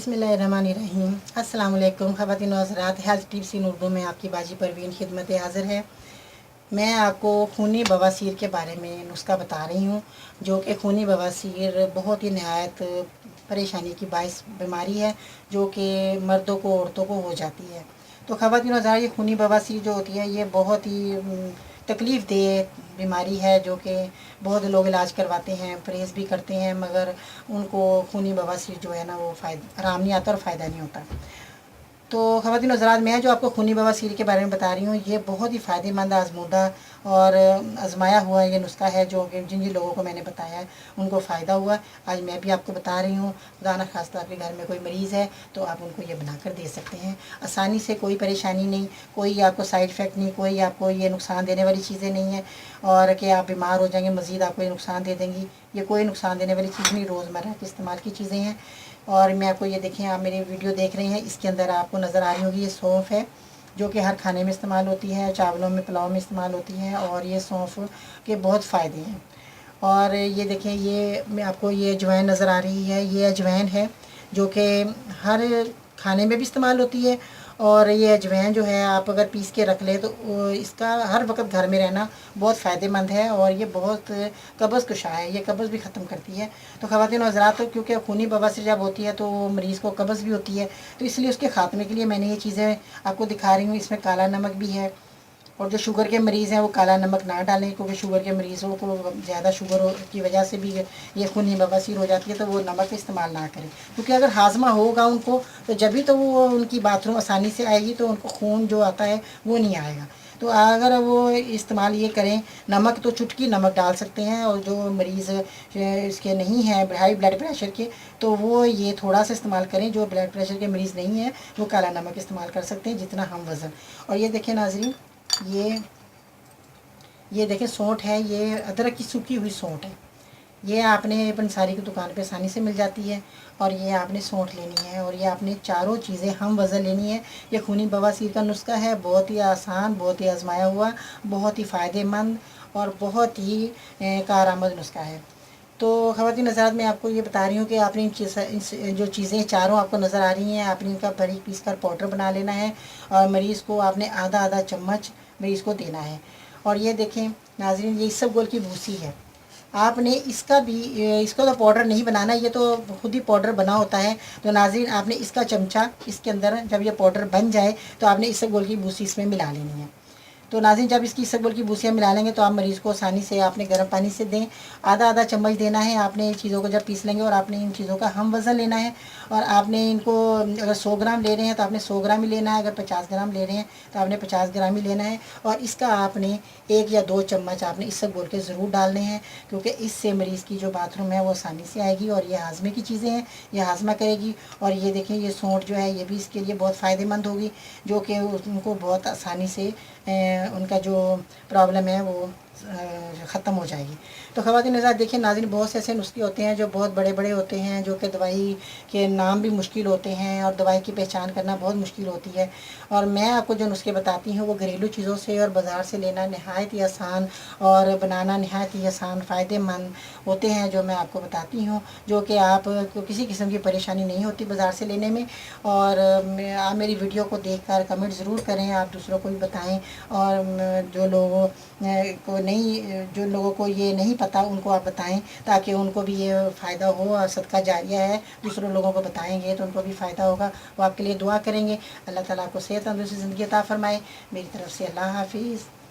बिस्मिल्लाहिर्रहमानिर्रहीम। अस्सलाम वालेकुम ख़वातीन व हज़रात, हेल्थ टिप्स इन उर्दू में आपकी बाजी परवीन खिदमत हाज़िर है। मैं आपको खूनी बवासीर के बारे में नुस्खा बता रही हूँ, जो कि खूनी बवासीर बहुत ही नहायत परेशानी की बाइस बीमारी है, जो कि मर्दों को औरतों को हो जाती है। तो ख़वातीन व हज़रात, ये खूनी बवासीर जो होती है ये बहुत ही तकलीफ़ देह बीमारी है, जो कि बहुत लोग इलाज करवाते हैं, परहेज़ भी करते हैं, मगर उनको खूनी बवासीर जो है ना वो आराम नहीं आता और फ़ायदा नहीं होता। तो ख़वातीन हज़रात, मैं जो आपको खूनी बवासीर के बारे में बता रही हूँ ये बहुत ही फ़ायदेमंद आज़मूदा और आज़माया हुआ ये नुस्खा है, जो कि जिन जिन लोगों को मैंने बताया है उनको फ़ायदा हुआ। आज मैं भी आपको बता रही हूँ। खुदा न खास्ता आपके घर में कोई मरीज़ है तो आप उनको ये बना कर दे सकते हैं आसानी से, कोई परेशानी नहीं, कोई आपको साइड इफ़ेक्ट नहीं, कोई आपको ये नुकसान देने वाली चीज़ें नहीं है और कि आप बीमार हो जाएंगे मज़ीद आपको ये नुकसान दे देंगी। ये कोई नुकसान देने वाली चीज़ नहीं, रोज़मर्रा के इस्तेमाल की चीज़ें हैं। और मैं आपको ये देखें, आप मेरी वीडियो देख रहे हैं, इसके अंदर आपको नज़र आ रही होगी ये सौंफ है, जो कि हर खाने में इस्तेमाल होती है, चावलों में पुलाव में इस्तेमाल होती है और ये सौंफ के बहुत फ़ायदे हैं। और ये देखें, ये मैं आपको ये अजवाइन नज़र आ रही है, ये अजवाइन है जो कि हर खाने में भी इस्तेमाल होती है। और ये अजवाइन जो है आप अगर पीस के रख लें तो इसका हर वक्त घर में रहना बहुत फ़ायदेमंद है और ये बहुत कब्ज़ कुशा है, ये कब्ज़ भी ख़त्म करती है। तो ख़वातीन और हज़रात, तो क्योंकि खूनी बवासीर जब होती है तो मरीज़ को कब्ज़ भी होती है, तो इसलिए उसके ख़ात्मे के लिए मैंने ये चीज़ें आपको दिखा रही हूँ। इसमें काला नमक भी है और जो शुगर के मरीज़ हैं वो काला नमक ना डालें, क्योंकि शुगर के मरीज़ों को ज़्यादा शुगर की वजह से भी ये खूनी बवासीर हो जाती है, तो वो नमक का इस्तेमाल ना करें, क्योंकि अगर हाजमा होगा उनको तो जब भी तो वो उनकी बाथरूम आसानी से आएगी, तो उनको खून जो आता है वो नहीं आएगा। तो अगर वो इस्तेमाल ये करें, नमक तो चुटकी नमक डाल सकते हैं, और जो मरीज़ इसके नहीं है हाई ब्लड प्रेशर के, तो वो ये थोड़ा सा इस्तेमाल करें। जो ब्लड प्रेशर के मरीज़ नहीं हैं वो काला नमक इस्तेमाल कर सकते हैं, जितना हम वज़न। और ये देखें नाज़रीन, ये देखें सौंठ है, ये अदरक की सूखी हुई सौंठ है। ये आपने पंसारी की दुकान पे आसानी से मिल जाती है। और ये आपने सौंठ लेनी है और ये आपने चारों चीज़ें हम वज़न लेनी है। ये खूनी बवासीर का नुस्खा है, बहुत ही आसान, बहुत ही आजमाया हुआ, बहुत ही फ़ायदेमंद और बहुत ही कारआमद नुस्खा है। तो ख़वातीन हज़रात, मैं आपको ये बता रही हूँ कि आपने जो चीज़ें चारों आपको नज़र आ रही हैं, आपने इनका बारीक पीस कर पाउडर बना लेना है और मरीज़ को आपने आधा आधा चम्मच मरीज़ को देना है। और ये देखें नाज़रीन, ये इसबगोल की भूसी है, आपने इसका भी इसको तो पाउडर नहीं बनाना, ये तो खुद ही पाउडर बना होता है। तो नाज़रीन, आपने इसका चमचा इसके अंदर जब ये पाउडर बन जाए तो आपने इसबगोल की भूसी इसमें मिला लेनी है। तो नाज़रीन, जब इसकी इसबगोल की भूसियाँ मिला लेंगे तो आप मरीज़ को आसानी से आपने गर्म पानी से दें। आधा आधा चम्मच देना है आपने इन चीज़ों को जब पीस लेंगे, और आपने इन चीज़ों का हम वज़न लेना है। और आपने इनको अगर 100 ग्राम ले रहे हैं तो आपने 100 ग्राम ही लेना है, अगर 50 ग्राम ले रहे हैं तो आपने 50 ग्राम ही लेना है। और इसका आपने 1 या 2 चम्मच आपने इसबगोल के ज़रूर डालने हैं, क्योंकि इससे मरीज़ की जो बाथरूम है वो आसानी से आएगी और ये हाजमे की चीज़ें हैं, ये हाजमा करेगी। और ये देखें, ये सौंठ जो है ये भी इसके लिए बहुत फ़ायदेमंद होगी, जो कि उनको बहुत आसानी से उनका जो प्रॉब्लम है वो ख़त्म हो जाएगी। तो ख़वातीन हज़रात, देखिए नाज़रीन, बहुत से ऐसे नुस्खे होते हैं जो बहुत बड़े बड़े होते हैं, जो कि दवाई के नाम भी मुश्किल होते हैं और दवाई की पहचान करना बहुत मुश्किल होती है। और मैं आपको जो नुस्खे बताती हूँ वो घरेलू चीज़ों से और बाज़ार से लेना नहायत ही आसान और बनाना नहायत ही आसान फ़ायदेमंद होते हैं, जो मैं आपको बताती हूँ, जो कि आपको किसी किस्म की परेशानी नहीं होती बाज़ार से लेने में। और आप मेरी वीडियो को देखकर कमेंट ज़रूर करें, आप दूसरों को भी बताएं। और जो लोगों को ये नहीं पता उनको आप बताएं, ताकि उनको भी ये फ़ायदा हो। और सदका जारिया है, दूसरों लोगों को बताएंगे तो उनको भी फ़ायदा होगा, वो आपके लिए दुआ करेंगे। अल्लाह ताला आपको सेहत तंदुरुस्ती ज़िंदगी अता फ़रमाए। मेरी तरफ़ से अल्लाह हाफ़िज़।